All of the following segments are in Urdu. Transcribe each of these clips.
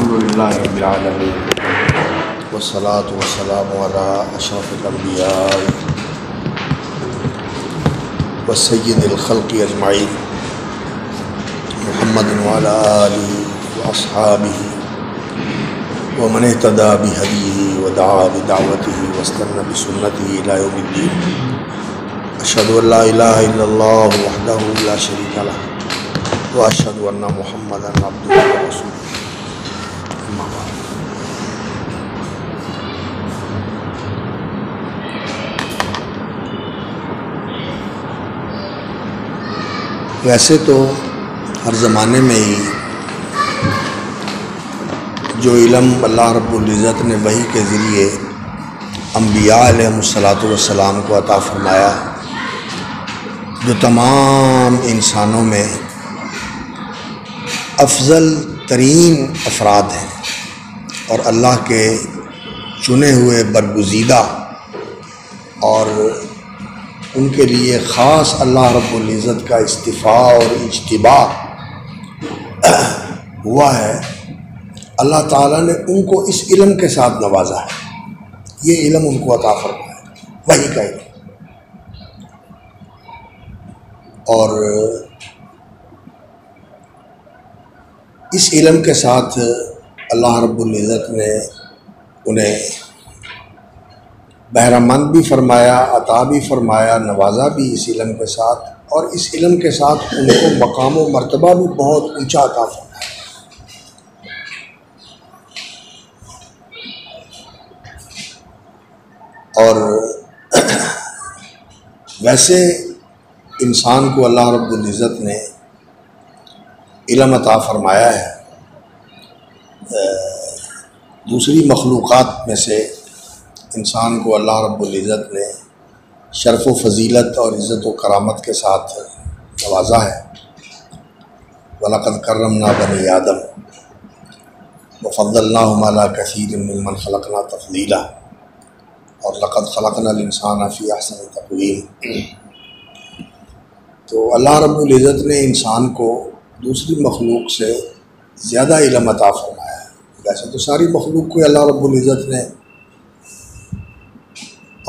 الحمدللہ رب العالمین والصلاة والسلام علی اشرف الانبیاء وسید الخلق اجمعین محمد وعلی آلہ واصحابہ ومن اہتدی بہدیہ ودعا بدعوتہ واستنى بسنتہ الی یوم الدین اشہد ان لا الہ الا اللہ وحدہ لا شریک لہ واشہد ان محمدا عبدہ ورسولہ اما بعد۔ ویسے تو ہر زمانے میں ہی جو علم اللہ رب العزت نے وحی کے ذریعے انبیاء علیہ السلام کو عطا فرمایا، جو تمام انسانوں میں افضل ترین افراد ہیں اور اللہ کے چنے ہوئے برگزیدہ، اور ان کے لیے خاص اللہ رب العزت کا اصطفاء اور اجتباء ہوا ہے، اللہ تعالیٰ نے ان کو اس علم کے ساتھ نوازا ہے۔ یہ علم ان کو عطا فرمایا ہے، وحی کا علم۔ اور اس علم کے ساتھ اللہ رب العزت نے انہیں بہرہ مند بھی فرمایا، عطا بھی فرمایا، نوازا بھی اس علم کے ساتھ، اور اس علم کے ساتھ ان کو مقام و مرتبہ بھی بہت اونچا عطا فرمایا۔ اور ویسے انسان کو اللہ رب العزت نے علم عطا فرمایا ہے، دوسری مخلوقات میں سے انسان کو اللہ رب العزت نے شرف و فضیلت اور عزت و کرامت کے ساتھ نوازا ہے۔ وَلَقَدْ كَرَّمْنَا بَنِي آدَمَ وَفَضَّلْنَاهُمْ عَلَى كَثِيرٍ مِّمَّنْ خَلَقْنَا تَفْضِيلًا، اور لَقَدْ خَلَقْنَا الْإِنسَانَ فِي أَحْسَنِ تَقْوِيمٍ۔ تو اللہ رب العزت نے انسان کو دوسری مخلوق سے زیادہ علم عطا فرمایا ہے۔ ویسے تو ساری مخلوق کو اللہ رب العزت نے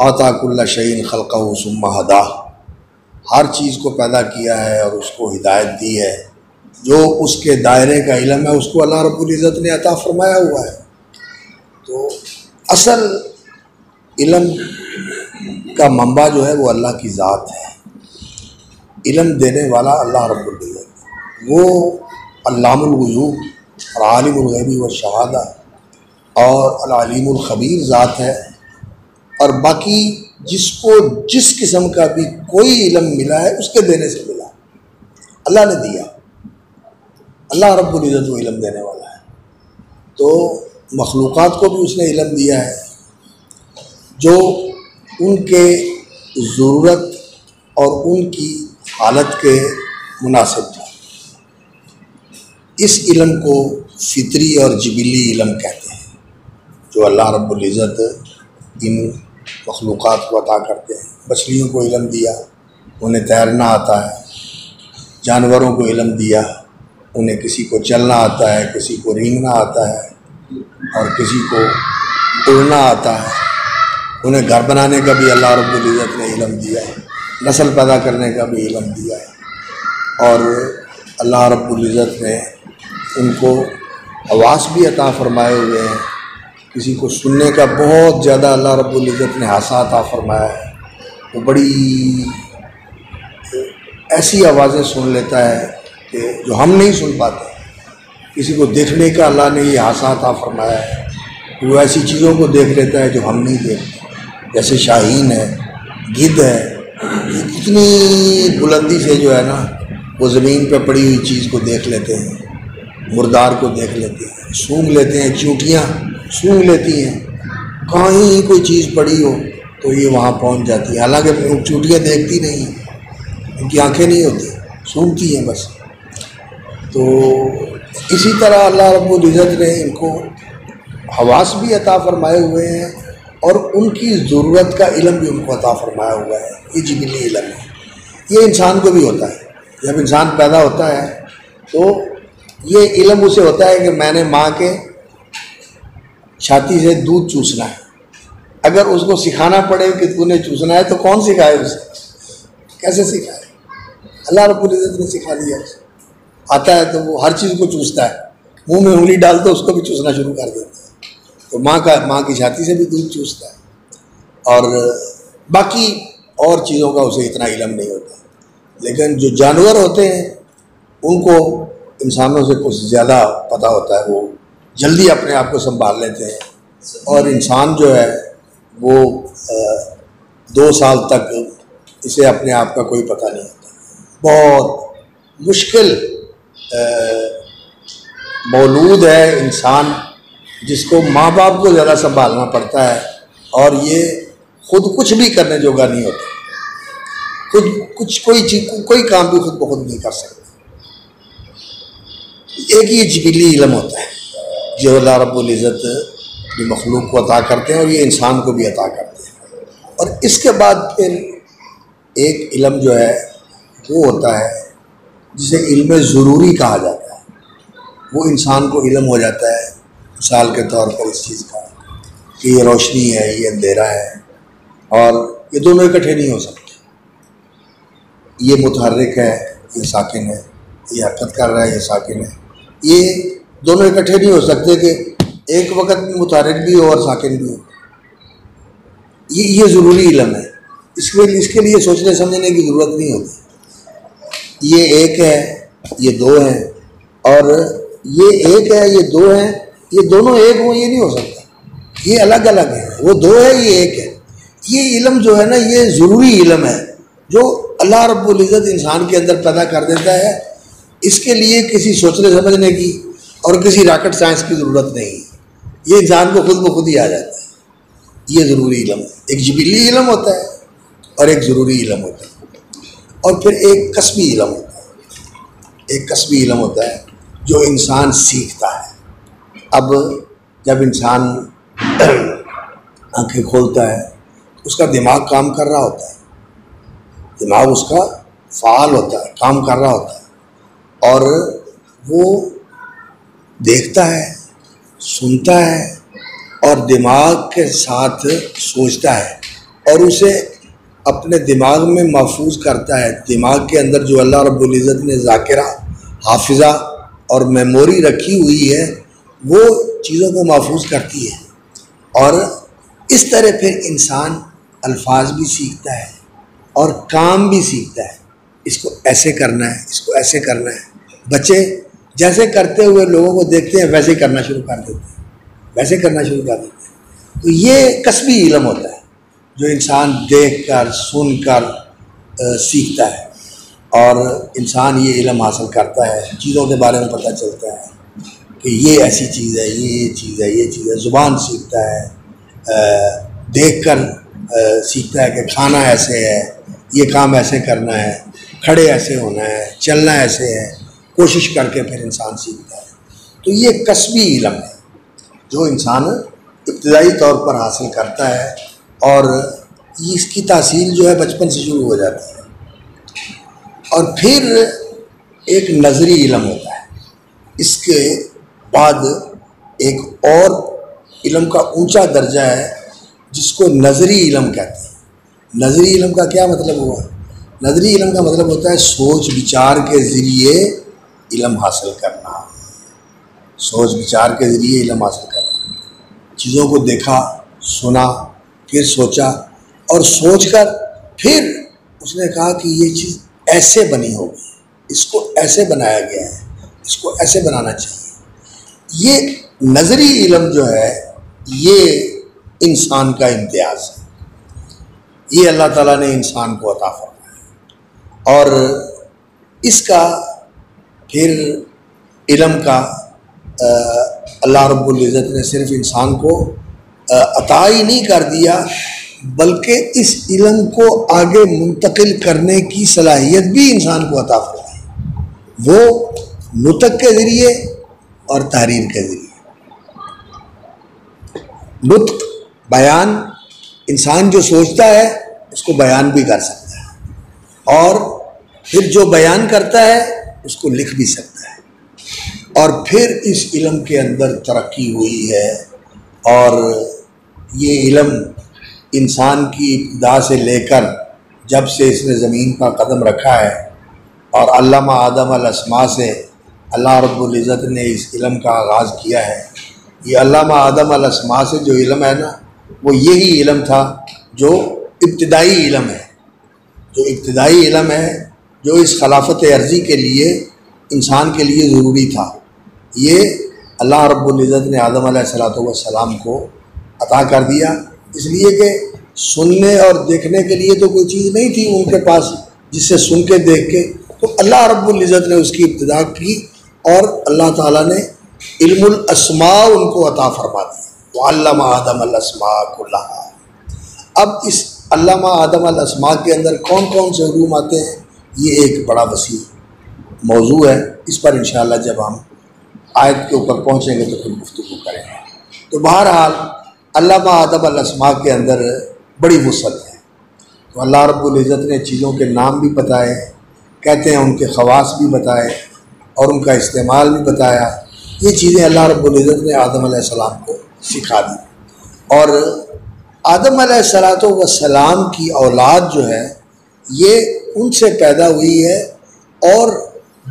آتا کل شیء خلقہ ثم ہداہ، ہر چیز کو پیدا کیا ہے اور اس کو ہدایت دی ہے۔ جو اس کے دائرے کا علم ہے اس کو اللہ رب العزت نے عطا فرمایا ہوا ہے۔ تو اصل علم کا منبع جو ہے وہ اللہ کی ذات ہے، علم دینے والا اللہ رب العزت، وہ علام الغیوب اور عالم الغیب والشہادہ اور العلیم الخبیر ذات ہے۔ اور باقی جس کو جس قسم کا بھی کوئی علم ملا ہے اس کے دینے سے ملا، اللہ نے دیا، اللہ رب العزت وہ علم دینے والا ہے۔ تو مخلوقات کو بھی اس نے علم دیا ہے جو ان کے ضرورت اور ان کی حالت کے مناسب تھا۔ اس علم کو فطری اور جبلی علم کہتے ہیں، جو اللہ رب العزت ان مخلوقات کو عطا کرتے ہیں۔ مچھلیوں کو علم دیا، انہیں تیرنا آتا ہے، جانوروں کو علم دیا، انہیں کسی کو چلنا آتا ہے، کسی کو رینگنا آتا ہے، اور کسی کو اڑنا آتا ہے۔ انہیں گھر بنانے کا بھی اللہ رب العزت نے علم دیا ہے، نسل پیدا کرنے کا بھی علم دیا ہے، اور اللہ رب العزت نے ان کو حواس بھی عطا فرمائے ہوئے ہیں۔ کسی کو سننے کا بہت زیادہ اللہ رب العزت نے حاسہ عطا فرمایا ہے، وہ بڑی ایسی آوازیں سن لیتا ہے کہ جو ہم نہیں سن پاتے۔ کسی کو دیکھنے کا اللہ نے یہ حاسہ عطا فرمایا ہے، وہ ایسی چیزوں کو دیکھ لیتا ہے جو ہم نہیں دیکھتے، جیسے شاہین ہے، گدھ ہے، یہ کتنی بلندی سے جو ہے نا وہ زمین پہ پڑی ہوئی چیز کو دیکھ لیتے ہیں، مردار کو دیکھ لیتے ہیں، سونگھ لیتے ہیں، چیونٹیاں سونگھ لیتی ہیں، کہیں کوئی چیز پڑی ہو تو یہ وہاں پہنچ جاتی ہے، حالانکہ چیونٹیاں دیکھتی نہیں ہیں، ان کی آنکھیں نہیں ہوتی، سونگھتی ہیں بس۔ تو اسی طرح اللہ رب العزت نے ان کو حواس بھی عطا فرمائے ہوئے ہیں، اور ان کی ضرورت کا علم بھی ان کو عطا فرمایا ہوا ہے۔ یہ جبلی علم ہے، یہ انسان کو بھی ہوتا ہے۔ جب انسان پیدا ہوتا ہے تو یہ علم اسے ہوتا ہے کہ میں نے ماں کے چھاتی سے دودھ چوسنا ہے، اگر اس کو سکھانا پڑے کہ تو نے چوسنا ہے تو کون سکھائے اسے؟ کیسے سکھائے؟ اللہ رب العزت نے سکھا دیا اسے، آتا ہے تو وہ ہر چیز کو چوستا ہے، منہ میں انگلی ڈال تو اس کو بھی چوسنا شروع کر دیتا ہے۔ تو ماں کی چھاتی سے بھی دودھ چوستا ہے، اور باقی اور چیزوں کا اسے اتنا علم نہیں ہوتا۔ لیکن جو جانور ہوتے ہیں ان کو انسانوں سے کچھ زیادہ پتہ ہوتا ہے، وہ جلدی اپنے آپ کو سنبھال لیتے ہیں، اور انسان جو ہے وہ 2 سال تک اسے اپنے آپ کا کوئی پتہ نہیں ہوتا۔ بہت مشکل مولود ہے انسان، جس کو ماں باپ کو زیادہ سنبھالنا پڑتا ہے، اور یہ خود کچھ بھی کرنے جوگا نہیں ہوتا، کوئی کام بھی خود بخود نہیں کر سکتا۔ ایک یہ جبلی علم ہوتا ہے جو اللہ رب العزت اپنی مخلوق کو عطا کرتے ہیں، اور یہ انسان کو بھی عطا کرتے ہیں۔ اور اس کے بعد پھر ایک علم جو ہے وہ ہوتا ہے جسے علم ضروری کہا جاتا ہے، وہ انسان کو علم ہو جاتا ہے مثال کے طور پر اس چیز کا کہ یہ روشنی ہے، یہ اندھیرا ہے، اور یہ دونوں اکٹھے نہیں ہو سکتے۔ یہ متحرک ہے، یہ ساکن ہے، یہ حرکت کر رہا ہے، یہ ساکن ہے، یہ دونوں اکٹھے نہیں ہو سکتے کہ ایک وقت میں متحرک بھی ہو اور ساکن بھی ہو۔ یہ ضروری علم ہے، اس کے لیے سوچنے سمجھنے کی ضرورت نہیں ہوتی۔ یہ ایک ہے، یہ دو ہیں، اور یہ ایک ہے، یہ دو ہیں، یہ دونوں ایک ہوں یہ نہیں ہو سکتا، یہ الگ الگ ہیں، وہ دو ہے، یہ ایک ہے۔ یہ علم جو ہے نا، یہ ضروری علم ہے جو اللہ رب العزت انسان کے اندر پیدا کر دیتا ہے۔ اس کے لیے کسی سوچنے سمجھنے کی اور کسی راکٹ سائنس کی ضرورت نہیں ہے، یہ انسان کو خود بخود ہی آ جاتا ہے۔ یہ ضروری علم ہے، ایک جبلی علم ہوتا ہے اور ایک ضروری علم ہوتا ہے، اور پھر ایک کسبی علم ہوتا ہے۔ ایک کسبی علم ہوتا ہے جو انسان سیکھتا ہے۔ اب جب انسان آنکھیں کھولتا ہے اس کا دماغ کام کر رہا ہوتا ہے، دماغ اس کا فعال ہوتا ہے، کام کر رہا ہوتا ہے، اور وہ دیکھتا ہے، سنتا ہے، اور دماغ کے ساتھ سوچتا ہے، اور اسے اپنے دماغ میں محفوظ کرتا ہے۔ دماغ کے اندر جو اللہ رب العزت نے ذاکرہ، حافظہ اور میموری رکھی ہوئی ہے وہ چیزوں کو محفوظ کرتی ہے، اور اس طرح پھر انسان الفاظ بھی سیکھتا ہے اور کام بھی سیکھتا ہے۔ اس کو ایسے کرنا ہے، اس کو ایسے کرنا ہے۔ بچے جیسے کرتے ہوئے لوگوں کو دیکھتے ہیں ویسے کرنا شروع کر دیتے ہیں، ویسے کرنا شروع کر دیتے ہیں۔ تو یہ کسبی علم ہوتا ہے جو انسان دیکھ کر، سن کر سیکھتا ہے، اور انسان یہ علم حاصل کرتا ہے، چیزوں کے بارے میں پتہ چلتا ہے کہ یہ ایسی چیز ہے، یہ چیز ہے، یہ چیز ہے۔ زبان سیکھتا ہے، دیکھ کر سیکھتا ہے کہ کھانا ایسے ہے، یہ کام ایسے کرنا ہے، کھڑے ایسے ہونا ہے، چلنا ایسے ہے، کوشش کر کے پھر انسان سیکھتا ہے۔ تو یہ کسبی علم ہے جو انسان ابتدائی طور پر حاصل کرتا ہے، اور اس کی تحصیل جو ہے بچپن سے شروع ہو جاتی ہے۔ اور پھر ایک نظری علم ہوتا ہے، اس کے بعد ایک اور علم کا اونچا درجہ ہے جس کو نظری علم کہتے ہیں۔ نظری علم کا کیا مطلب ہوا؟ نظری علم کا مطلب ہوتا ہے سوچ بچار کے ذریعے علم حاصل کرنا، سوچ بچار کے ذریعے علم حاصل کرنا۔ چیزوں کو دیکھا، سنا، پھر سوچا، اور سوچ کر پھر اس نے کہا کہ یہ چیز ایسے بنی ہوگی، اس کو ایسے بنایا گیا ہے، اس کو ایسے بنانا چاہیے۔ یہ نظری علم جو ہے یہ انسان کا امتیاز ہے، یہ اللہ تعالیٰ نے انسان کو عطا فرمایا، اور اس کا پھر علم کا اللہ رب العزت نے صرف انسان کو عطا ہی نہیں کر دیا بلکہ اس علم کو آگے منتقل کرنے کی صلاحیت بھی انسان کو عطا فرمائی، وہ نطق کے ذریعے اور تحریر کے ذریعے۔ نطق بیان، انسان جو سوچتا ہے اس کو بیان بھی کر سکتا ہے، اور پھر جو بیان کرتا ہے اس کو لکھ بھی سکتا ہے، اور پھر اس علم کے اندر ترقی ہوئی ہے اور یہ علم انسان کی ابتدا سے لے کر جب سے اس نے زمین پر قدم رکھا ہے اور علامہ آدم الاسماء سے اللہ رب العزت نے اس علم کا آغاز کیا ہے. یہ علامہ آدم الاسماء سے جو علم ہے نا، وہ یہی علم تھا جو ابتدائی علم ہے، جو ابتدائی علم ہے، جو اس خلافت عرضی کے لیے انسان کے لیے ضروری تھا. یہ اللہ رب العزت نے آدم علیہ السلام کو عطا کر دیا، اس لیے کہ سننے اور دیکھنے کے لیے تو کوئی چیز نہیں تھی ان کے پاس جس سے سن کے دیکھ کے، تو اللہ رب العزت نے اس کی ابتدا کی اور اللہ تعالیٰ نے علم الاسماء ان کو عطا فرما دیا. وعلم آدم الاسماء کلھا. اب اس علامہ آدم الاسماء کے اندر کون کون سے علوم آتے ہیں، یہ ایک بڑا وسیع موضوع ہے. اس پر انشاءاللہ جب ہم آیت کے اوپر پہنچیں گے تو پھر گفتگو کریں گے. تو بہرحال علامہ آدم الاسماء کے اندر بڑی وسعت ہے. تو اللہ رب العزت نے چیزوں کے نام بھی بتائے، کہتے ہیں ان کے خواص بھی بتائے اور ان کا استعمال بھی بتایا. یہ چیزیں اللہ رب العزت نے آدم علیہ السلام کو سکھا دی. اور آدم علیہ السلام کی اولاد جو ہے یہ ان سے پیدا ہوئی ہے، اور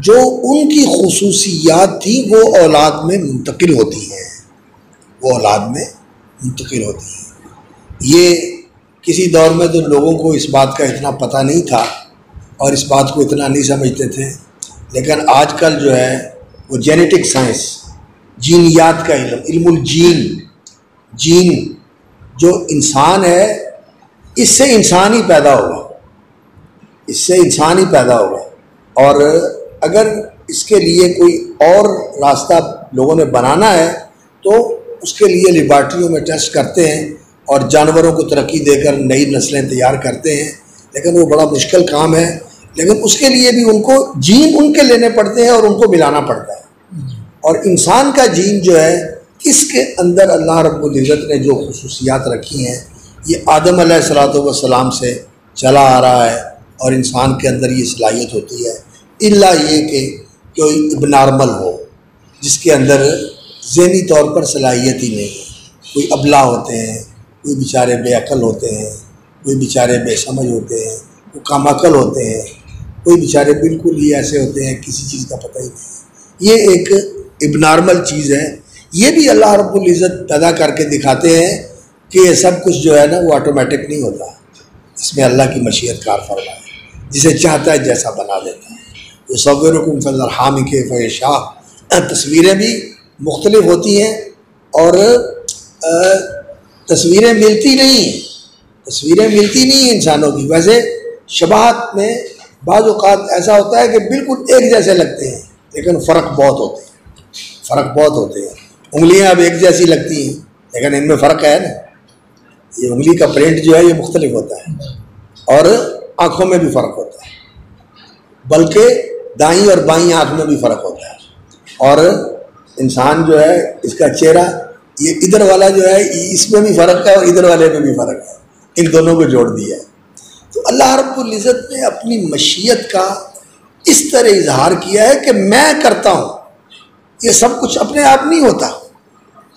جو ان کی خصوصیات تھیں وہ اولاد میں منتقل ہوتی ہیں، وہ اولاد میں منتقل ہوتی ہیں. یہ کسی دور میں تو لوگوں کو اس بات کا اتنا پتہ نہیں تھا اور اس بات کو اتنا نہیں سمجھتے تھے، لیکن آج کل جو ہے وہ جینیٹک سائنس، جینیات کا علم، علم الجین، جین جو انسان ہے اس سے انسان ہی پیدا ہوگا، اس سے انسان ہی پیدا ہوگا. اور اگر اس کے لیے کوئی اور راستہ لوگوں نے بنانا ہے تو اس کے لیے لیبارٹریوں میں ٹیسٹ کرتے ہیں اور جانوروں کو ترقی دے کر نئی نسلیں تیار کرتے ہیں، لیکن وہ بڑا مشکل کام ہے. لیکن اس کے لیے بھی ان کو جین ان کے لینے پڑتے ہیں اور ان کو ملانا پڑتا ہے. اور انسان کا جین جو ہے اس کے اندر اللہ رب العزت نے جو خصوصیات رکھی ہیں یہ آدم علیہ السلام سے چلا آ رہا ہے، اور انسان کے اندر یہ صلاحیت ہوتی ہے، الا یہ کہ کوئی اب نارمل ہو جس کے اندر ذہنی طور پر صلاحیت ہی نہیں ہے. کوئی ابلا ہوتے ہیں، کوئی بیچارے بے عقل ہوتے ہیں، کوئی بیچارے بے سمجھ ہوتے ہیں، کوئی کم عقل ہوتے ہیں، کوئی بیچارے بالکل ہی ایسے ہوتے ہیں کسی چیز کا پتہ ہی نہیں. یہ ایک اب نارمل چیز ہے. یہ بھی اللہ رب العزت پیدا کر کے دکھاتے ہیں کہ یہ سب کچھ جو ہے نا وہ آٹومیٹک نہیں ہوتا، اس میں اللہ کی مشیت کار فرما ہے، جسے چاہتا ہے جیسا بنا دیتا ہے. یصورکم فی الارحام کیف یشاء. تصویریں بھی مختلف ہوتی ہیں اور تصویریں ملتی نہیں انسانوں کی. ویسے شباہت میں بعض اوقات ایسا ہوتا ہے کہ بالکل ایک جیسے لگتے ہیں لیکن فرق بہت ہوتے ہیں. انگلیاں اب ایک جیسی لگتی ہیں لیکن ان میں فرق ہے نا. یہ انگلی کا پرنٹ جو ہے یہ مختلف ہوتا ہے، اور آنکھوں میں بھی فرق ہوتا ہے، بلکہ دائیں اور بائیں آنکھ میں بھی فرق ہوتا ہے. اور انسان جو ہے اس کا چہرہ یہ ادھر والا جو ہے اس میں بھی فرق ہے اور ادھر والے میں بھی فرق ہے، ان دونوں کو جوڑ دیا ہے. تو اللہ رب العزت نے اپنی مشیت کا اس طرح اظہار کیا ہے کہ میں کرتا ہوں. یہ سب کچھ اپنے آپ نہیں ہوتا.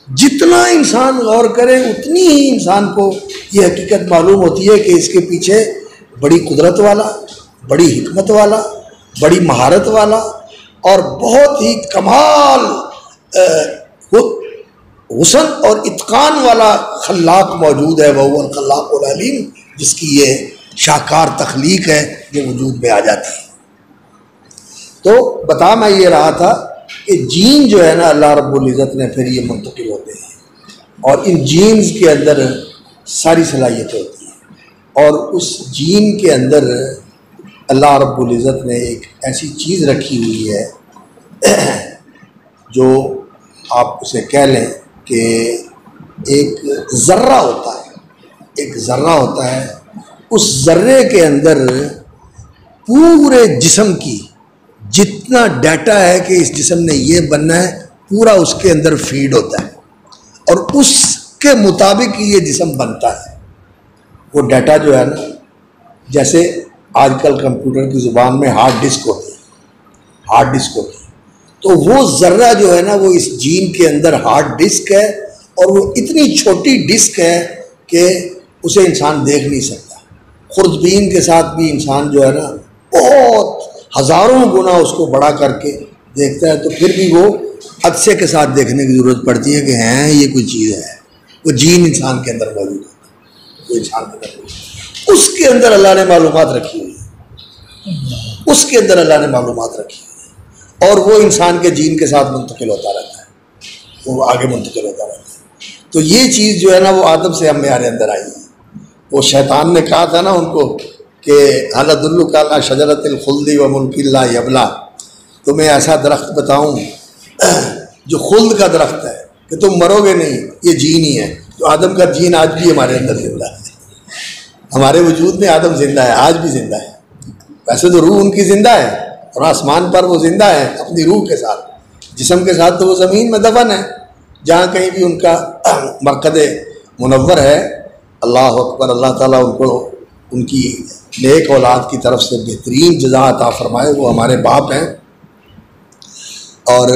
جتنا انسان غور کرے اتنی ہی انسان کو یہ حقیقت معلوم ہوتی ہے کہ اس کے پیچھے بڑی قدرت والا، بڑی حکمت والا، بڑی مہارت والا اور بہت ہی کمال حسن اور اتقان والا خلاق موجود ہے. وہ الخلاق العلیم، جس کی یہ شاہکار تخلیق ہے جو وجود میں آ جاتی ہے. تو بتا میں یہ رہا تھا کہ جین جو ہے نا اللہ رب العزت نے پھر یہ منتقل ہوتے ہیں، اور ان جینز کے اندر ساری صلاحیتیں ہوتی ہیں. اور اس جین کے اندر اللہ رب العزت نے ایک ایسی چیز رکھی ہوئی ہے جو آپ اسے کہہ لیں کہ ایک ذرہ ہوتا ہے. اس ذرے کے اندر پورے جسم کی جتنا ڈیٹا ہے کہ اس جسم نے یہ بننا ہے پورا اس کے اندر فیڈ ہوتا ہے، اور اس کے مطابق یہ جسم بنتا ہے. وہ ڈیٹا جو ہے نا، جیسے آج کل کمپیوٹر کی زبان میں ہارڈ ڈسک ہوتی ہے، تو وہ ذرہ جو ہے نا وہ اس جین کے اندر ہارڈ ڈسک ہے، اور وہ اتنی چھوٹی ڈسک ہے کہ اسے انسان دیکھ نہیں سکتا. خوردبین کے ساتھ بھی انسان جو ہے نا بہت ہزاروں گنا اس کو بڑا کر کے دیکھتا ہے، تو پھر بھی وہ عدسے کے ساتھ دیکھنے کی ضرورت پڑتی ہے کہ ہیں یہ کوئی چیز ہے. وہ جین انسان کے اندر موجود ہے، وہ انسان کے اندر موجود ہے. اس کے اندر اللہ نے معلومات رکھی ہوئی ہے، اس کے اندر اللہ نے معلومات رکھی ہوئی ہے، اور وہ انسان کے جین کے ساتھ منتقل ہوتا رہتا ہے، وہ آگے منتقل ہوتا رہتا ہے. تو یہ چیز جو ہے نا وہ آدم سے ہمارے اندر آئی ہے. وہ شیطان نے کہا تھا نا ان کو کہ هل ادلک علی شجرۃ الخلد وملک لا یبلی، تمہیں ایسا درخت بتاؤں جو خلد کا درخت ہے کہ تم مرو گے نہیں، یہ جین ہی ہے. تو آدم کا جین آج بھی ہمارے اندر زندہ ہے، ہمارے وجود میں آدم زندہ ہے، آج بھی زندہ ہے. ویسے تو روح ان کی زندہ ہے اور آسمان پر وہ زندہ ہے اپنی روح کے ساتھ، جسم کے ساتھ تو وہ زمین میں دفن ہے، جہاں کہیں بھی ان کا مرکز منور ہے. اللہ اکبر، اللہ تعالیٰ ان کو ان کی نیک اولاد کی طرف سے بہترین جزا عطا فرمائے. وہ ہمارے باپ ہیں اور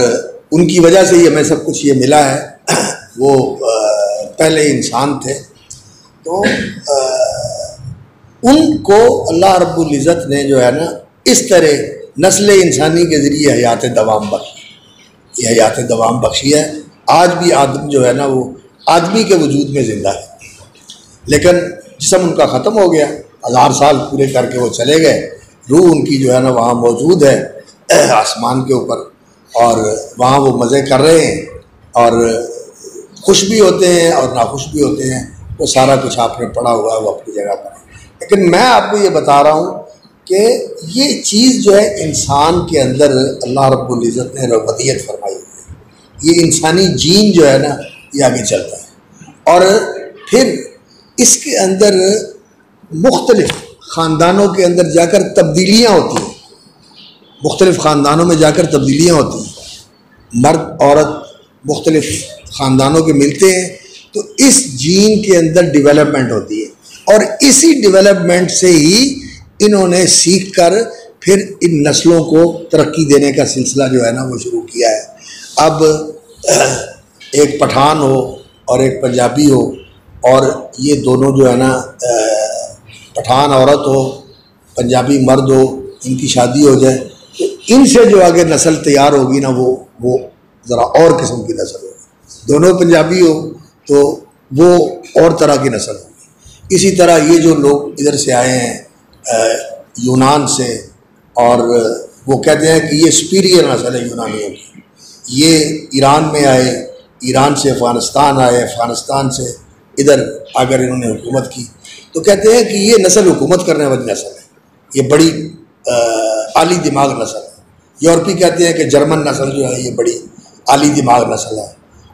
ان کی وجہ سے ہی ہمیں سب کچھ یہ ملا ہے. وہ پہلے انسان تھے، تو ان کو اللہ رب العزت نے جو ہے نا اس طرح نسل انسانی کے ذریعے حیات دوام بخشی. یہ حیات دوام بخشی ہے. آج بھی آدم جو ہے نا وہ آدمی کے وجود میں زندہ ہے، لیکن جسم ان کا ختم ہو گیا، 1000 سال پورے کر کے وہ چلے گئے. روح ان کی جو ہے نا وہاں موجود ہے آسمان کے اوپر، اور وہاں وہ مزے کر رہے ہیں اور خوش بھی ہوتے ہیں اور ناخوش بھی ہوتے ہیں. وہ سارا کچھ آپ نے پڑھا ہوا ہے، وہ اپنی جگہ پر ہے. لیکن میں آپ کو یہ بتا رہا ہوں کہ یہ چیز جو ہے انسان کے اندر اللہ رب العزت نے ربوبیت فرمائی ہوئی ہے. یہ انسانی جین جو ہے نا یہ آگے چلتا ہے، اور پھر اس کے اندر مختلف خاندانوں کے اندر جا کر تبدیلیاں ہوتی ہیں. مختلف خاندانوں میں جا کر تبدیلیاں ہوتی ہیں. مرد عورت مختلف خاندانوں کے ملتے ہیں تو اس جین کے اندر ڈیولپمنٹ ہوتی ہے، اور اسی ڈیولپمنٹ سے ہی انہوں نے سیکھ کر پھر ان نسلوں کو ترقی دینے کا سلسلہ جو ہے نا وہ شروع کیا ہے. اب ایک پٹھان ہو اور ایک پنجابی ہو، اور یہ دونوں جو ہے نا پٹھان عورت ہو پنجابی مرد ہو، ان کی شادی ہو جائے تو ان سے جو آگے نسل تیار ہوگی نا وہ ذرا اور قسم کی نسل ہوگی. دونوں پنجابی ہو تو وہ اور طرح کی نسل ہوگی. اسی طرح یہ جو لوگ ادھر سے آئے ہیں یونان سے، اور وہ کہتے ہیں کہ یہ سپیریئر نسل ہے یونانیوں کی. یہ ایران میں آئے، ایران سے افغانستان آئے، افغانستان سے ادھر اگر انہوں نے حکومت کی تو کہتے ہیں کہ یہ نسل حکومت کرنے والی نسل ہے، یہ بڑی عالی دماغ نسل ہے. یورپی کہتے ہیں کہ جرمن نسل جو ہے یہ بڑی عالی دماغ نسل ہے.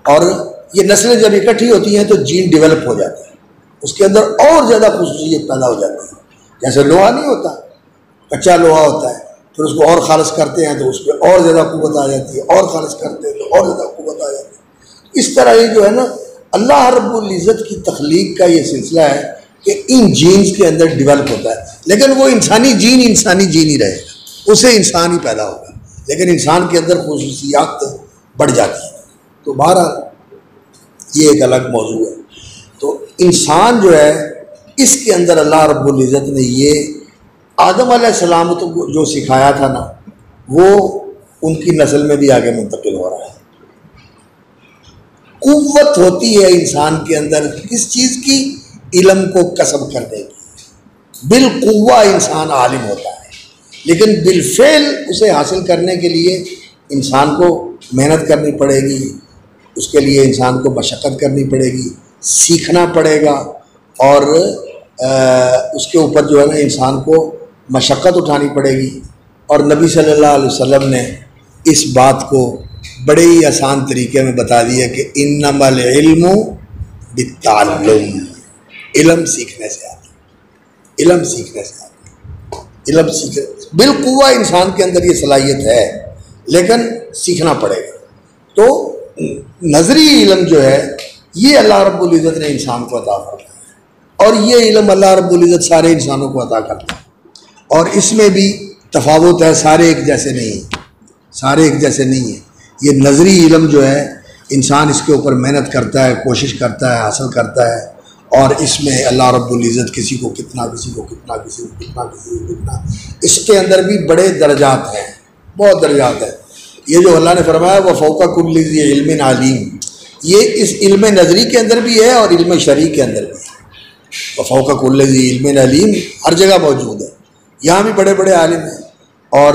اور یہ نسلیں جب اکٹھی ہوتی ہیں تو جین ڈیولپ ہو جاتا ہے، اس کے اندر اور زیادہ خصوصیت پیدا ہو جاتی ہے. جیسے لوہا نہیں ہوتا، کچا لوہا ہوتا ہے، پھر اس کو اور خالص کرتے ہیں تو اس پہ اور زیادہ قوت آ جاتی ہے، اور خالص کرتے ہیں تو اور زیادہ قوت آ جاتی ہے. اس طرح یہ جو ہے نا اللہ رب العزت کی تخلیق کا یہ سلسلہ ہے کہ ان جینز کے اندر ڈیولپ ہوتا ہے. لیکن وہ انسانی جین ہی رہے گا، اسے انسان ہی پیدا ہوگا، لیکن انسان کے اندر خصوصیات بڑھ جاتی ہیں. تو بہرحال یہ ایک الگ موضوع ہے. تو انسان جو ہے اس کے اندر اللہ رب العزت نے یہ آدم علیہ السلام کو جو سکھایا تھا نا وہ ان کی نسل میں بھی آگے منتقل ہو رہا ہے. قوت ہوتی ہے انسان کے اندر کس چیز کی؟ علم کو کسب کرنے کی. بالقوہ انسان عالم ہوتا ہے، لیکن بالفعل اسے حاصل کرنے کے لیے انسان کو محنت کرنی پڑے گی، اس کے لیے انسان کو مشقت کرنی پڑے گی، سیکھنا پڑے گا، اور اس کے اوپر جو ہے نا انسان کو مشقت اٹھانی پڑے گی. اور نبی صلی اللہ علیہ وسلم نے اس بات کو بڑے ہی آسان طریقے میں بتا دیا کہ انما العلم بالتعلم، علم سیکھنے سے آتا ہے، علم سیکھنے سے آتا ہے، علم سیکھنے. بالقوہ انسان کے اندر یہ صلاحیت ہے لیکن سیکھنا پڑے گا. تو نظری علم جو ہے یہ اللہ رب العزت نے انسان کو عطا کرتا ہے، اور یہ علم اللہ رب العزت سارے انسانوں کو عطا کرتا ہے. اور اس میں بھی تفاوت ہے، سارے ایک جیسے نہیں ہیں، سارے ایک جیسے نہیں ہیں. یہ نظری علم جو ہے انسان اس کے اوپر محنت کرتا ہے، کوشش کرتا ہے، حاصل کرتا ہے، اور اس میں اللہ رب العزت کسی کو کتنا، کسی کو کتنا، کسی کو کتنا، کسی کو کتنا، اس کے اندر بھی بڑے درجات ہیں، بہت درجات ہیں۔ یہ جو اللہ نے فرمایا وہ فوق کل ذی علم علیم، یہ اس علم نظری کے اندر بھی ہے اور علم شرعی کے اندر بھی ہے۔ وہ فوق کل ذی علم علیم ہر جگہ موجود ہے۔ یہاں بھی بڑے بڑے عالم ہیں، اور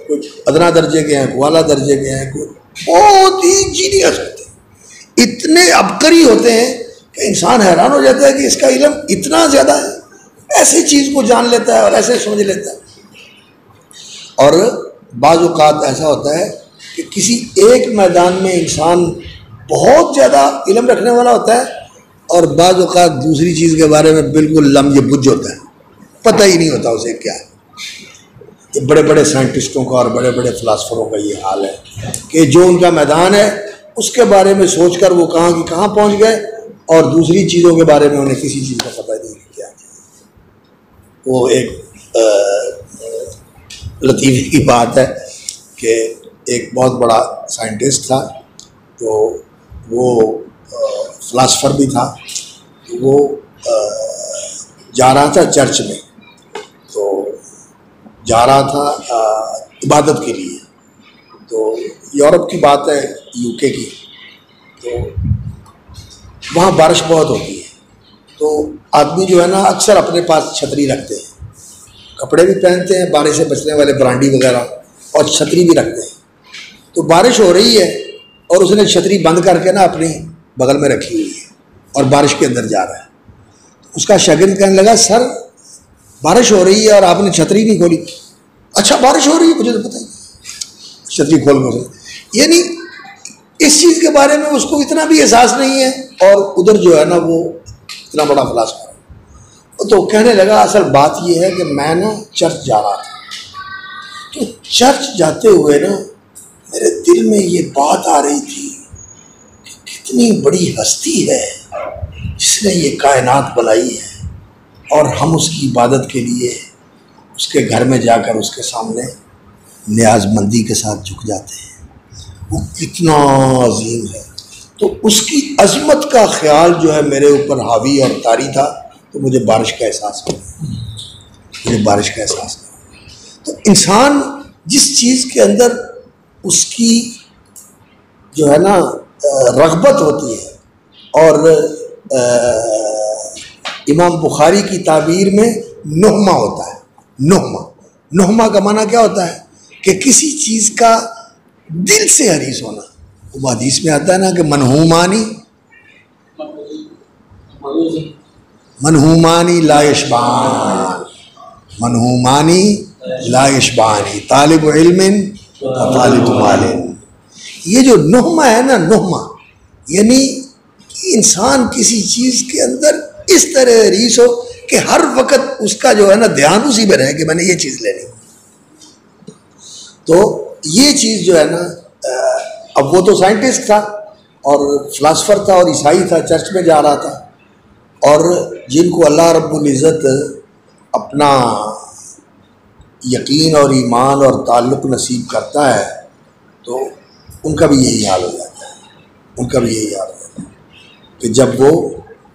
کچھ ادنا درجے کے ہیں، کوئی اعلیٰ درجے کے ہیں، کوئی بہت ہی جینیس ہوتے ہیں، اتنے عبقری ہوتے ہیں کہ انسان حیران ہو جاتا ہے کہ اس کا علم اتنا زیادہ ہے، ایسی چیز کو جان لیتا ہے اور ایسے سمجھ لیتا ہے۔ اور بعض اوقات ایسا ہوتا ہے کہ کسی ایک میدان میں انسان بہت زیادہ علم رکھنے والا ہوتا ہے، اور بعض اوقات دوسری چیز کے بارے میں بالکل لمج بجھ ہوتا ہے، پتہ ہی نہیں ہوتا اسے کیا ہے۔ یہ بڑے بڑے سائنٹسٹوں کا اور بڑے بڑے فلاسفروں کا یہ حال ہے کہ جو ان کا میدان ہے اس کے بارے میں سوچ کر وہ کہاں کی کہاں پہنچ گئے، اور دوسری چیزوں کے بارے میں انہیں کسی چیز کا پتہ نہیں کیا۔ وہ ایک لطیفے کی بات ہے کہ ایک بہت بڑا سائنٹسٹ تھا، تو وہ فلاسفر بھی تھا، تو وہ جا رہا تھا چرچ میں، تو جا رہا تھا عبادت کے لیے۔ تو یورپ کی بات ہے، UK کی، تو وہاں بارش بہت ہوتی ہے، تو آدمی جو ہے نا اکثر اپنے پاس چھتری رکھتے ہیں، کپڑے بھی پہنتے ہیں بارش سے بچنے والے، برانڈی وغیرہ، اور چھتری بھی رکھتے ہیں۔ تو بارش ہو رہی ہے اور اس نے چھتری بند کر کے نا اپنی بغل میں رکھی ہوئی ہے اور بارش کے اندر جا رہا ہے۔ اس کا شاگرد کہنے لگا سر بارش ہو رہی ہے اور آپ نے چھتری نہیں کھولی۔ اچھا بارش ہو رہی ہے، مجھے تو پتہ ہی، چھتری کھول کر، یعنی اس چیز کے بارے میں اس کو اتنا بھی احساس نہیں ہے، اور ادھر جو ہے نا وہ اتنا بڑا فلاسفر ہے۔ تو کہنے لگا اصل بات یہ ہے کہ میں نا چرچ جا رہا تھا، تو چرچ جاتے ہوئے نا میرے دل میں یہ بات آ رہی تھی کہ کتنی بڑی ہستی ہے جس نے یہ کائنات بنائی ہے، اور ہم اس کی عبادت کے لیے اس کے گھر میں جا کر اس کے سامنے نیاز مندی کے ساتھ جھک جاتے ہیں، وہ کتنا عظیم ہے۔ تو اس کی عظمت کا خیال جو ہے میرے اوپر حاوی اور طاری تھا، تو مجھے بارش کا احساس ہوا، مجھے بارش کا احساس ہوا۔ تو انسان جس چیز کے اندر اس کی جو ہے نا رغبت ہوتی ہے، اور امام بخاری کی تعبیر میں نہمہ ہوتا ہے، نہمہ کا معنی کیا ہوتا ہے کہ کسی چیز کا دل سے حریص ہونا۔ وہ حدیث میں آتا ہے نا کہ منہومانی لا یشبعان، منہومانی لا یشبعانی، طالب علم و طالب مال۔ یہ جو نہمہ ہے نا، نہمہ یعنی انسان کسی چیز کے اندر اس طرح حریص ہو کہ ہر وقت اس کا جو ہے نا دھیان اسی پہ رہے کہ میں نے یہ چیز لینی۔ تو یہ چیز جو ہے نا، اب وہ تو سائنٹسٹ تھا اور فلاسفر تھا اور عیسائی تھا، چرچ میں جا رہا تھا، اور جن کو اللہ رب العزت اپنا یقین اور ایمان اور تعلق نصیب کرتا ہے تو ان کا بھی یہی حال ہو جاتا ہے، ان کا بھی یہی حال ہو جاتا ہے کہ جب وہ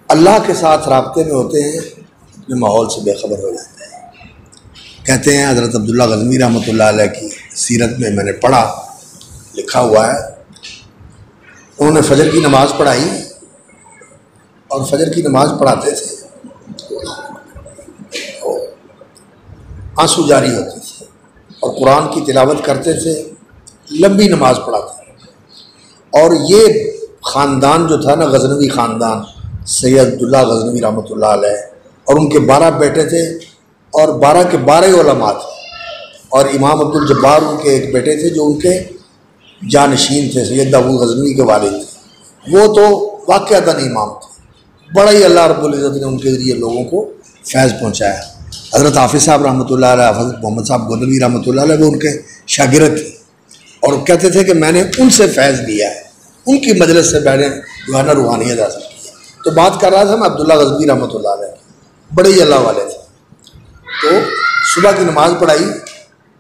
اللہ کے ساتھ رابطے میں ہوتے ہیں اپنے ماحول سے بے خبر ہو جاتے ہیں۔ کہتے ہیں حضرت عبداللہ غزنوی رحمۃ اللہ علیہ کی سیرت میں میں نے پڑھا، لکھا ہوا ہے، انہوں نے فجر کی نماز پڑھائی، اور فجر کی نماز پڑھاتے تھے آنسو جاری ہوتے تھے، اور قرآن کی تلاوت کرتے تھے، لمبی نماز پڑھاتے تھے۔ اور یہ خاندان جو تھا نا، غزنوی خاندان، سید عبداللہ غزنوی رحمۃ اللہ علیہ، اور ان کے 12 بیٹے تھے، اور 12 کے 12 علماء تھے، اور امام عبدالجبار ان کے ایک بیٹے تھے جو ان کے جانشین تھے، سید داؤد غزنوی کے والد تھے۔ وہ تو واقعتاً امام تھے، بڑا ہی اللہ رب العزت نے ان کے ذریعے لوگوں کو فیض پہنچایا۔ حضرت حافظ صاحب رحمۃ اللہ علیہ، حضرت محمد صاحب گولوی رحمۃ اللہ علیہ، وہ ان کے شاگرد تھے، اور کہتے تھے کہ میں نے ان سے فیض لیا ہے، ان کی مجلس سے میں نے جو ہے نا روحانیت حاصل کی۔ تو بات کر رہا تھا میں عبداللہ غزنوی رحمۃ اللہ علیہ، بڑے ہی اللہ والے تھے۔ تو صبح کی نماز پڑھائی،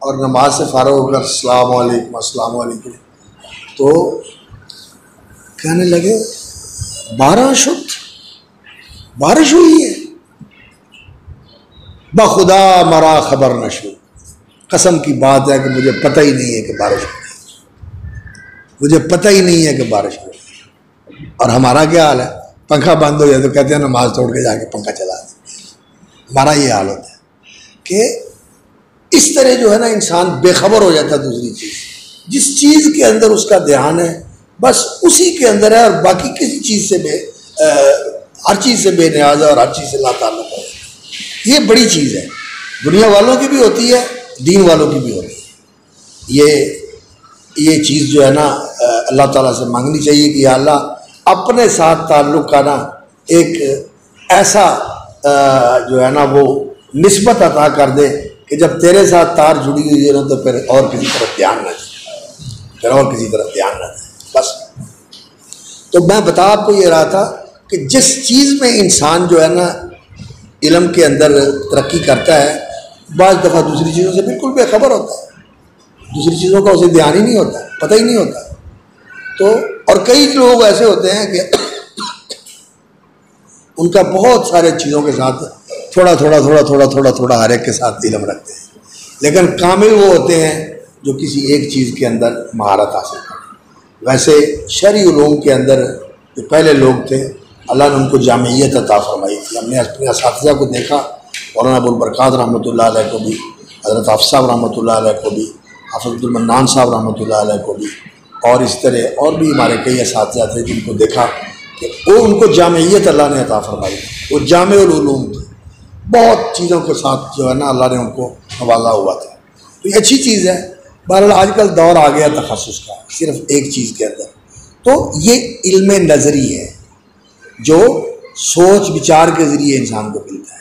اور نماز سے فارغ ہو کر السلام علیکم السلام علیکم، تو کہنے لگے 12 شد بارش ہوئی ہے؟ بخدا مرا خبر نہ شد، قسم کی بات ہے کہ مجھے پتہ ہی نہیں ہے کہ بارش ہو رہی ہے، مجھے پتہ ہی نہیں ہے کہ بارش ہو رہی ہے۔ اور ہمارا کیا حال ہے؟ پنکھا بند ہو جائے تو کہتے ہیں نماز توڑ کے جا کے پنکھا چلا دیں۔ ہمارا یہ حال ہوتا ہے کہ اس طرح جو ہے نا انسان بے خبر ہو جاتا ہے دوسری چیز، جس چیز کے اندر اس کا دھیان ہے بس اسی کے اندر ہے، اور باقی کسی چیز سے ہر چیز سے بے نیاز ہے اور ہر چیز سے لا تعلق ہے۔ یہ بڑی چیز ہے، دنیا والوں کی بھی ہوتی ہے، دین والوں کی بھی ہوتی ہے۔ یہ چیز جو ہے نا اللہ تعالیٰ سے مانگنی چاہیے کہ یا اللہ اپنے ساتھ تعلق کا نا ایک ایسا جو ہے نا وہ نسبت عطا کر دے کہ جب تیرے ساتھ تار جڑی ہوئی ہے نا تو پھر اور کسی طرف دھیان نہ جائے، پھر اور کسی طرف دھیان نہ جائے بس۔ تو میں بتا آپ کو یہ رہا تھا کہ جس چیز میں انسان جو ہے نا علم کے اندر ترقی کرتا ہے، بعض دفعہ دوسری چیزوں سے بالکل بے خبر ہوتا ہے، دوسری چیزوں کا اسے دھیان ہی نہیں ہوتا، پتہ ہی نہیں ہوتا۔ تو اور کئی لوگ ایسے ہوتے ہیں کہ ان کا بہت سارے چیزوں کے ساتھ تھوڑا تھوڑا ہر ایک کے ساتھ علم رکھتے ہیں، لیکن کامل وہ ہوتے ہیں جو کسی ایک چیز کے اندر مہارت حاصل کریں۔ ویسے شرعی علوم کے اندر جو پہلے لوگ تھے اللہ نے ان کو جامعیت عطا فرمائی تھی۔ ہم نے اپنے اساتذہ کو دیکھا، مولانا ابوالبرکات رحمۃ اللہ علیہ کو بھی، حضرت حافظ صاحب رحمۃ اللہ علیہ کو بھی، حافظ عبدالمنان صاحب رحمۃ اللہ علیہ کو بھی، اور اس طرح اور بھی ہمارے کئی اساتذہ تھے جن کو دیکھا کہ وہ ان کو جامعیت اللہ نے عطا فرمائی، وہ جامع العلوم تھے، بہت چیزوں کے ساتھ جو ہے نا اللہ نے ان کو نوازا ہوا تھا۔ تو یہ اچھی چیز ہے۔ بہرحال آج کل دور آ گیا تخصص کا، صرف ایک چیز کے اندر، تو یہ علم نظری ہے جو سوچ بچار کے ذریعے انسان کو ملتا ہے۔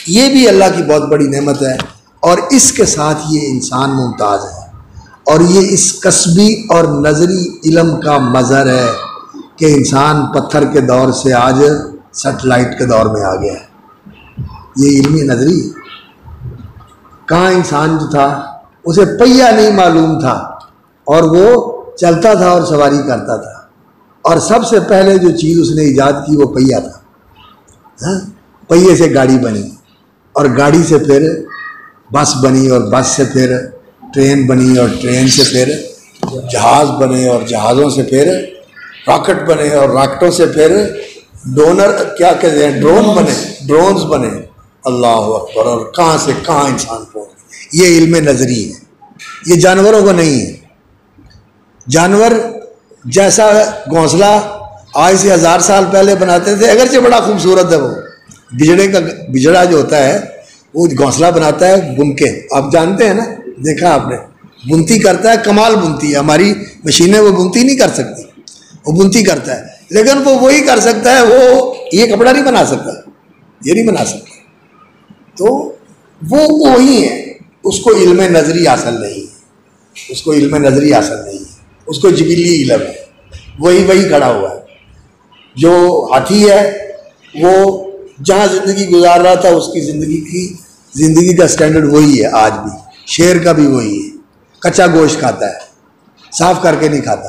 یہ بھی اللہ کی بہت بڑی نعمت ہے، اور اس کے ساتھ یہ انسان ممتاز ہے، اور یہ اس کسبی اور نظری علم کا مظہر ہے کہ انسان پتھر کے دور سے آج سیٹلائٹ کے دور میں آ گیا ہے۔ یہ علمی نظری ہے۔ کہاں انسان جو تھا اسے پہیہ نہیں معلوم تھا، اور وہ چلتا تھا اور سواری کرتا تھا، اور سب سے پہلے جو چیز اس نے ایجاد کی وہ پہیہ تھا۔ پہیے سے گاڑی بنی، اور گاڑی سے پھر بس بنی، اور بس سے پھر ٹرین بنی، اور ٹرین سے پھر جہاز بنے، اور جہازوں سے پھر راکٹ بنے، اور راکٹوں سے پھر کیا کہتے ہیں ڈرون بنے، ڈرونز بنے۔ اللہ اکبر! اور کہاں سے کہاں انسان پہنچ گیا۔ یہ علم نظری ہے، یہ جانوروں کو نہیں ہے۔ جانور جیسا گھونسلہ آج سے 1000 سال پہلے بناتے تھے، اگرچہ بڑا خوبصورت ہے، وہ بجڑا جو ہوتا ہے وہ گھونسلہ بناتا ہے بن کے، آپ جانتے ہیں نا، دیکھا آپ نے، بنتی کرتا ہے، کمال بنتی ہے۔ ہماری مشینیں وہ بنتی نہیں کر سکتی، وہ بنتی کرتا ہے، لیکن وہ وہی کر سکتا ہے، وہ یہ کپڑا نہیں بنا سکتا، یہ نہیں بنا سکتا۔ تو وہ وہی ہے، اس کو علم نظری حاصل نہیں ہے، اس کو علم نظری حاصل نہیں ہے، اس کو جبلی علم ہے، وہی کھڑا ہوا ہے۔ جو ہاتھی ہے وہ جہاں زندگی گزار رہا تھا اس کی زندگی کا سٹینڈرڈ وہی ہے آج بھی، شیر کا بھی وہی ہے، کچا گوشت کھاتا ہے، صاف کر کے نہیں کھاتا۔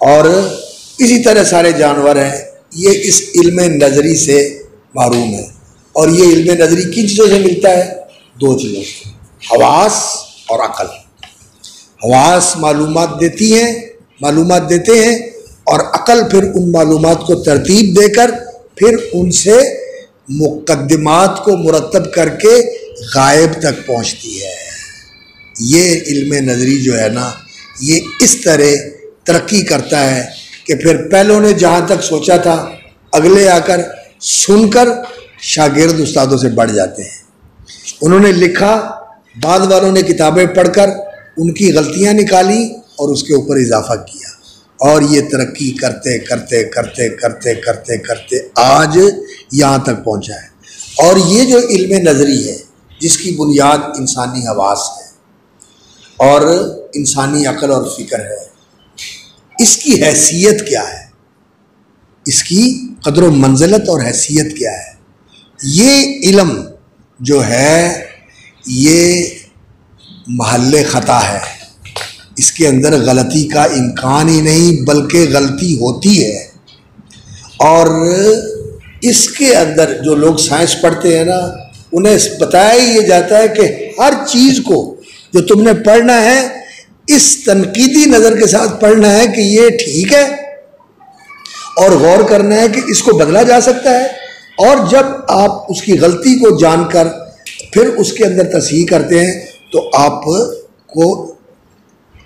اور اسی طرح سارے جانور ہیں، یہ اس علم نظری سے محروم ہے۔ اور یہ علم نظری کن چیزوں سے ملتا ہے؟ 2 چیزوں سے، حواس اور عقل۔ حواس معلومات دیتے ہیں، اور عقل پھر ان معلومات کو ترتیب دے کر پھر ان سے مقدمات کو مرتب کر کے غائب تک پہنچتی ہے۔ یہ علم نظری جو ہے نا یہ اس طرح ترقی کرتا ہے کہ پھر پہلوں نے جہاں تک سوچا تھا اگلے آ کر سن کر شاگرد استادوں سے بڑھ جاتے ہیں۔ انہوں نے لکھا، بعد والوں نے کتابیں پڑھ کر ان کی غلطیاں نکالی اور اس کے اوپر اضافہ کیا، اور یہ ترقی کرتے کرتے آج یہاں تک پہنچا ہے۔ اور یہ جو علم نظری ہے جس کی بنیاد انسانی حواس ہے اور انسانی عقل اور فکر ہے، اس کی حیثیت کیا ہے، اس کی قدر و منزلت اور حیثیت کیا ہے؟ یہ علم جو ہے یہ محل خطا ہے، اس کے اندر غلطی کا امکان ہی نہیں بلکہ غلطی ہوتی ہے۔ اور اس کے اندر جو لوگ سائنس پڑھتے ہیں نا، انہیں بتایا ہی یہ جاتا ہے کہ ہر چیز کو جو تم نے پڑھنا ہے اس تنقیدی نظر کے ساتھ پڑھنا ہے کہ یہ ٹھیک ہے، اور غور کرنا ہے کہ اس کو بدلا جا سکتا ہے۔ اور جب آپ اس کی غلطی کو جان کر پھر اس کے اندر تصحیح کرتے ہیں تو آپ کو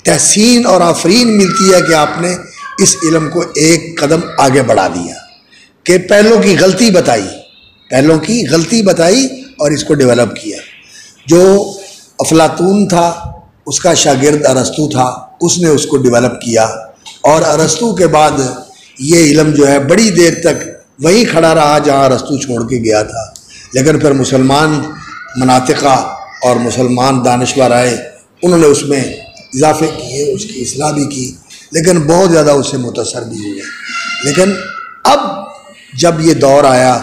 تحسین اور آفرین ملتی ہے کہ آپ نے اس علم کو ایک قدم آگے بڑھا دیا، کہ پہلوں کی غلطی بتائی اور اس کو ڈیولپ کیا۔ جو افلاطون تھا اس کا شاگرد ارسطو تھا، اس نے اس کو ڈیولپ کیا، اور ارسطو کے بعد یہ علم جو ہے بڑی دیر تک وہیں کھڑا رہا جہاں ارسطو چھوڑ کے گیا تھا۔ لیکن پھر مسلمان مناطقہ اور مسلمان دانشور آئے، انہوں نے اس میں اضافے کیے، اس کی اصلاح بھی کی، لیکن بہت زیادہ اس سے متاثر بھی ہوئے۔ لیکن اب جب یہ دور آیا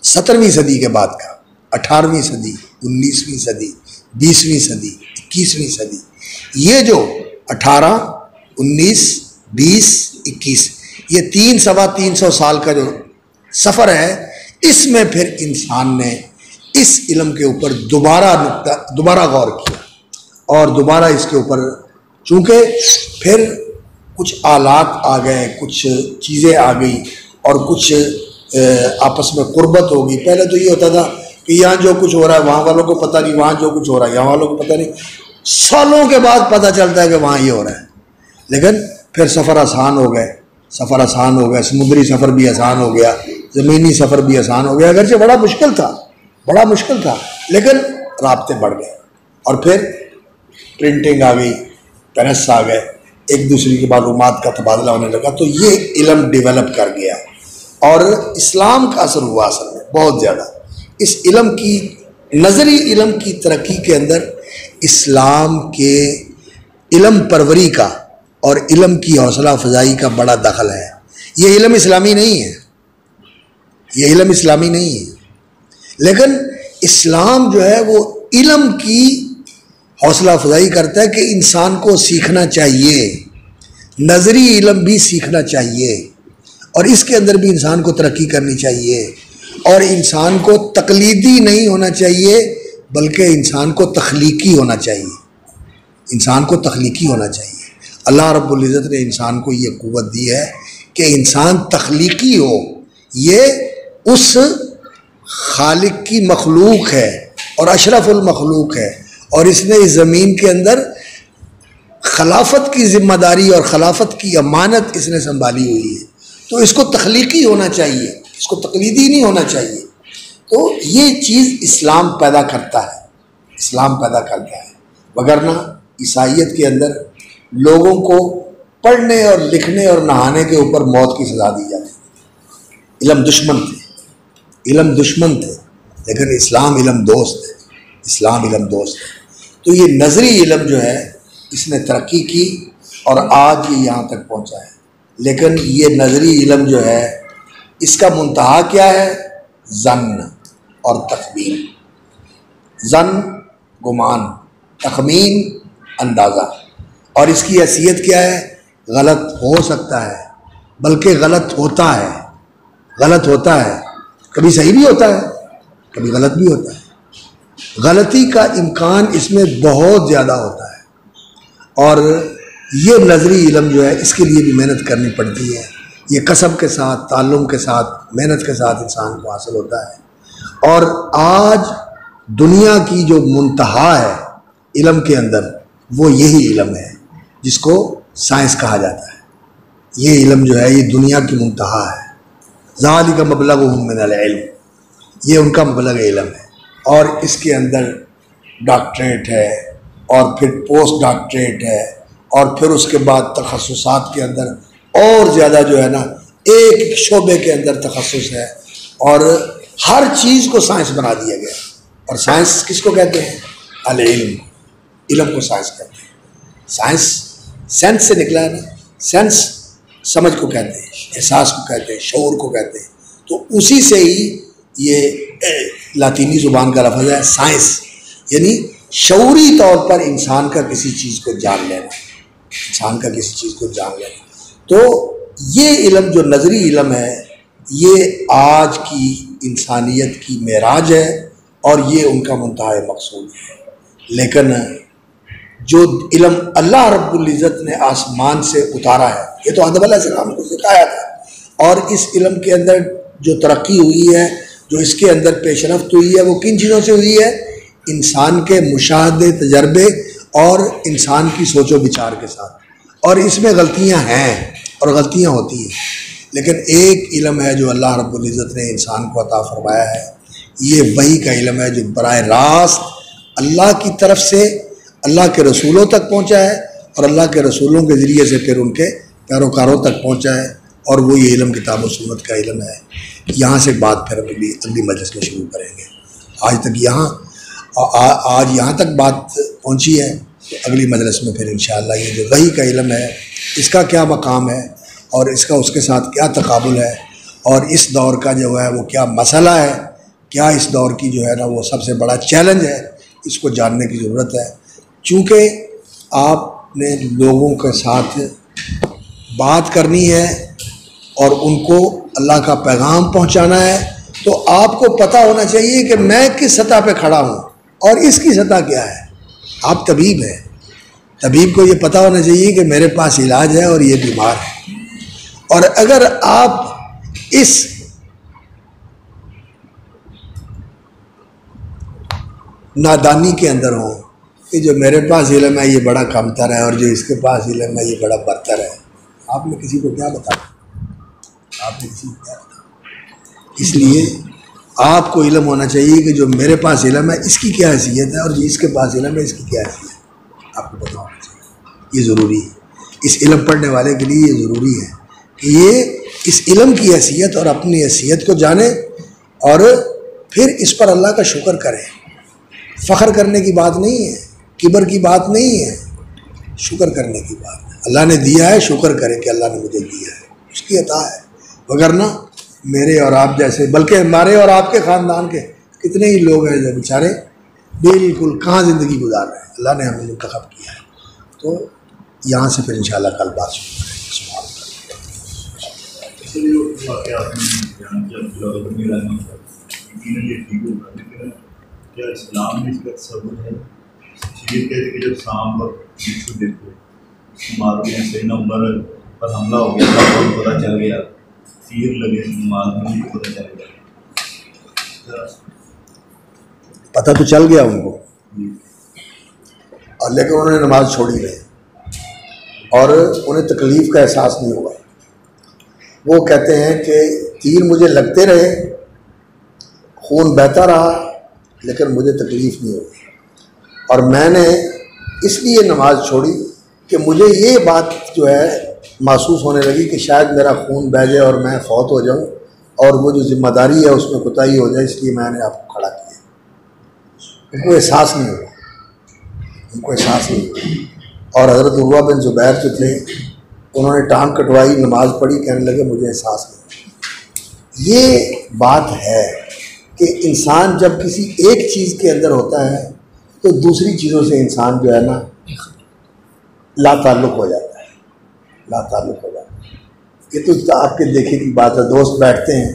17ویں صدی کے بعد کا، 18ویں صدی، 19ویں صدی، 20ویں صدی، 21ویں صدی، یہ جو 18، 19، 20، 21، یہ 300 سال کا جو سفر ہے، اس میں پھر انسان نے اس علم کے اوپر دوبارہ غور کیا، اور دوبارہ اس کے اوپر چونکہ پھر کچھ آلات آ گئے، کچھ چیزیں آ گئی، اور کچھ آپس میں قربت ہوگی۔ پہلے تو یہ ہوتا تھا کہ یہاں جو کچھ ہو رہا ہے وہاں والوں کو پتہ نہیں، وہاں جو کچھ ہو رہا ہے یہاں والوں کو پتہ نہیں، سالوں کے بعد پتہ چلتا ہے کہ وہاں یہ ہو رہا ہے۔ لیکن پھر سفر آسان ہو گئے، سمندری سفر بھی آسان ہو گیا، زمینی سفر بھی آسان ہو گیا، اگرچہ بڑا مشکل تھا لیکن رابطے بڑھ گئے، اور پھر پرنٹنگ آ گئی، پریس آ گئے، ایک دوسرے کی معلومات کا تبادلہ ہونے لگا، تو یہ علم ڈیولپ کر گیا، اور اسلام کا اثر ہوا اصل میں بہت زیادہ۔ اس علم کی نظری علم کی ترقی کے اندر اسلام کے علم پروری کا اور علم کی حوصلہ افزائی کا بڑا دخل ہے۔ یہ علم اسلامی نہیں ہے، لیکن اسلام جو ہے وہ علم کی حوصلہ افزائی کرتا ہے کہ انسان کو سیکھنا چاہیے، نظری علم بھی سیکھنا چاہیے، اور اس کے اندر بھی انسان کو ترقی کرنی چاہیے، اور انسان کو تقلیدی نہیں ہونا چاہیے بلکہ انسان کو تخلیقی ہونا چاہیے۔ اللہ رب العزت نے انسان کو یہ قوت دی ہے کہ انسان تخلیقی ہو، یہ اس خالق کی مخلوق ہے اور اشرف المخلوق ہے، اور اس نے اس زمین کے اندر خلافت کی ذمہ داری اور خلافت کی امانت اس نے سنبھالی ہوئی ہے، تو اس کو تخلیقی ہونا چاہیے، اس کو تقلیدی نہیں ہونا چاہیے۔ تو یہ چیز اسلام پیدا کرتا ہے، وگرنہ عیسائیت کے اندر لوگوں کو پڑھنے اور لکھنے اور نہانے کے اوپر موت کی سزا دی جاتی ہے۔ علم دشمن تھے لیکن اسلام علم دوست ہے۔ تو یہ نظری علم جو ہے اس نے ترقی کی اور آج یہ یہاں تک پہنچا ہے، لیکن یہ نظری علم جو ہے اس کا منتہا کیا ہے؟ ظن اور تخمین، ظن گمان، تخمین اندازہ، اور اس کی حیثیت کیا ہے؟ غلط ہو سکتا ہے بلکہ غلط ہوتا ہے، کبھی صحیح بھی ہوتا ہے کبھی غلط بھی ہوتا ہے، غلطی کا امکان اس میں بہت زیادہ ہوتا ہے، اور یہ نظری علم جو ہے اس کے لیے بھی محنت کرنی پڑتی ہے، یہ کسب کے ساتھ، تعلم کے ساتھ، محنت کے ساتھ انسان کو حاصل ہوتا ہے۔ اور آج دنیا کی جو منتہا ہے علم کے اندر وہ یہی علم ہے جس کو سائنس کہا جاتا ہے۔ یہ علم جو ہے یہ دنیا کی منتہا ہے، ذالک مبلغہم من العلم، یہ ان کا مبلغ علم ہے، اور اس کے اندر ڈاکٹریٹ ہے اور پھر پوسٹ ڈاکٹریٹ ہے، اور پھر اس کے بعد تخصصات کے اندر اور زیادہ جو ہے نا ایک شعبے کے اندر تخصص ہے، اور ہر چیز کو سائنس بنا دیا گیا۔ اور سائنس کس کو کہتے ہیں؟ العلم، علم کو سائنس کہتے ہیں۔ سائنس سینس سے نکلا ہے نا، سینس سمجھ کو کہتے ہیں، احساس کو کہتے ہیں، شعور کو کہتے ہیں، تو اسی سے ہی یہ لاطینی زبان کا لفظ ہے سائنس، یعنی شعوری طور پر انسان کا کسی چیز کو جان لینا، انسان کا کسی چیز کو جان لینا۔ تو یہ علم جو نظری علم ہے یہ آج کی انسانیت کی معراج ہے اور یہ ان کا منتہا مقصود ہے۔ لیکن جو علم اللہ رب العزت نے آسمان سے اتارا ہے، یہ تو آدم علیہ السلام کو سکھایا تھا، اور اس علم کے اندر جو ترقی ہوئی ہے، جو اس کے اندر پیش رفت ہوئی ہے، وہ کن چیزوں سے ہوئی ہے؟ انسان کے مشاہدے، تجربے اور انسان کی سوچ و بچار کے ساتھ۔ اور اس میں غلطیاں ہیں اور غلطیاں ہوتی ہیں، لیکن ایک علم ہے جو اللہ رب العزت نے انسان کو عطا فرمایا ہے، یہ وحی کا علم ہے جو براہ راست اللہ کی طرف سے اللہ کے رسولوں تک پہنچا ہے اور اللہ کے رسولوں کے ذریعے سے پھر ان کے پیروکاروں تک پہنچا ہے، اور وہ یہ علم کتاب و سنت کا علم ہے۔ یہاں سے بات پھر اگلی مجلس میں شروع کریں گے۔ آج یہاں تک بات پہنچی ہے، تو اگلی مجلس میں پھر انشاءاللہ یہ جو وحی کا علم ہے اس کا کیا مقام ہے اور اس کا اس کے ساتھ کیا تقابل ہے، اور اس دور کا جو ہے وہ کیا مسئلہ ہے، کیا اس دور کی جو ہے نا وہ سب سے بڑا چیلنج ہے، اس کو جاننے کی ضرورت ہے۔ چونکہ آپ نے لوگوں کے ساتھ بات کرنی ہے اور ان کو اللہ کا پیغام پہنچانا ہے، تو آپ کو پتہ ہونا چاہیے کہ میں کس سطح پہ کھڑا ہوں اور اس کی سطح کیا ہے۔ آپ طبیب ہیں، طبیب کو یہ پتہ ہونا چاہیے کہ میرے پاس علاج ہے اور یہ بیمار ہے، اور اگر آپ اس نادانی کے اندر ہوں کہ جو میرے پاس علم ہے یہ بڑا کمتر ہے اور جو اس کے پاس علم ہے یہ بڑا برتر ہے، آپ نے کسی کو کیا بتایا؟ آپ نے کسی کو کیا بتایا؟ اس لیے آپ کو علم ہونا چاہیے کہ جو میرے پاس علم ہے اس کی کیا حیثیت ہے اور جو اس کے پاس علم ہے اس کی کیا حیثیت ہے، آپ کو پتہ ہونا چاہیے۔ یہ ضروری ہے، اس علم پڑھنے والے کے لیے یہ ضروری ہے کہ یہ اس علم کی حیثیت اور اپنی حیثیت کو جانے اور پھر اس پر اللہ کا شکر کرے۔ فخر کرنے کی بات نہیں ہے، کبر کی بات نہیں ہے، شکر کرنے کی بات ہے۔ اللہ نے دیا ہے، شکر کرے کہ اللہ نے مجھے دیا ہے، اس کی عطا ہے۔ وگرنہ میرے اور آپ جیسے، بلکہ ہمارے اور آپ کے خاندان کے کتنے ہی لوگ ہیں جو بیچارے بالکل کہاں زندگی گزار رہے ہیں، اللہ نے ہمیں منتخب کیا ہے۔ تو یہاں سے پھر انشاءاللہ کل بات شروع کریں گے۔ کیا اسلام میں اس کا تصور ہے؟ شریعت کہتے کہ جب سانپ اور بچھو دیکھو معلوم ہے سیدنا عمر پر حملہ ہو گیا تھا، پتہ چل گیا، تیر لگے معلوم ہے پتہ چل گیا، پتہ تو چل گیا ان کو، اور لیکن انہوں نے نماز چھوڑی نہیں اور انہیں تکلیف کا احساس نہیں ہوا۔ وہ کہتے ہیں کہ تیر مجھے لگتے رہے، خون بہتا رہا، لیکن مجھے تکلیف نہیں ہوئی، اور میں نے اس لیے نماز چھوڑی کہ مجھے یہ بات جو ہے محسوس ہونے لگی کہ شاید میرا خون بہہ جائے اور میں فوت ہو جاؤں، اور وہ جو ذمہ داری ہے اس میں کوتاہی ہو جائے، اس لیے میں نے آپ کو کھڑا کیا۔ ان کو احساس نہیں ہوا، ان کو احساس نہیں ہوا۔ اور حضرت عروہ بن زبیر جو تھے انہوں نے ٹانگ کٹوائی، نماز پڑھی، کہنے لگے مجھے احساس نہیں۔ یہ بات ہے کہ انسان جب کسی ایک چیز کے اندر ہوتا ہے تو دوسری چیزوں سے انسان جو ہے نا لا تعلق ہو جاتا ہے، لا تعلق ہو جاتا ہے۔ یہ تو آپ کے دیکھے کی بات ہے، دوست بیٹھتے ہیں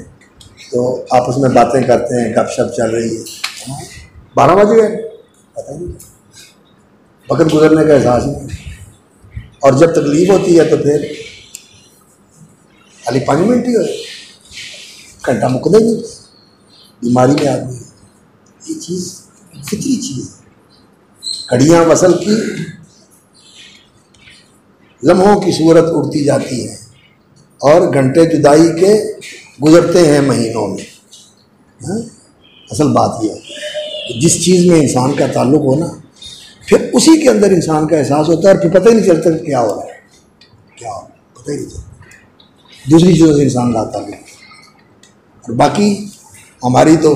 تو آپس میں باتیں کرتے ہیں، گپ شپ چل رہی ہے، 12 بج گئے پتہ نہیں، وقت گزرنے کا احساس نہیں، اور جب تکلیف ہوتی ہے تو پھر خالی 5 منٹ ہی ہوئے، گھنٹہ مکدے نہیں، بیماری میں آدمی ہے۔ یہ چیز فطری چیز ہے، گھڑیاں وصل کی لمحوں کی صورت اڑتی جاتی ہیں اور گھنٹے جدائی کے گزرتے ہیں مہینوں میں۔ اصل بات یہ ہے کہ جس چیز میں انسان کا تعلق ہو نا، پھر اسی کے اندر انسان کا احساس ہوتا ہے، اور پھر پتہ ہی نہیں چلتا کہ کیا ہو رہا ہے، کیا ہو رہا ہے پتہ ہی نہیں چلتا۔ دوسری چیزوں سے انسان لا تعلق ہے، اور باقی ہماری تو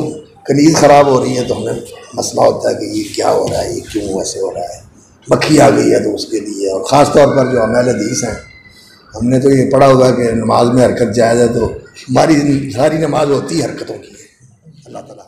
کنیز خراب ہو رہی ہے تو ہمیں مسئلہ ہوتا ہے کہ یہ کیا ہو رہا ہے، یہ کیوں ایسے ہو رہا ہے، مکھی آ گئی ہے تو اس کے لیے۔ اور خاص طور پر جو اہل حدیث ہیں، ہم نے تو یہ پڑھا ہوا کہ نماز میں حرکت جائز ہے، تو ہماری ساری نماز ہوتی ہے حرکتوں کی۔ اللہ تعالیٰ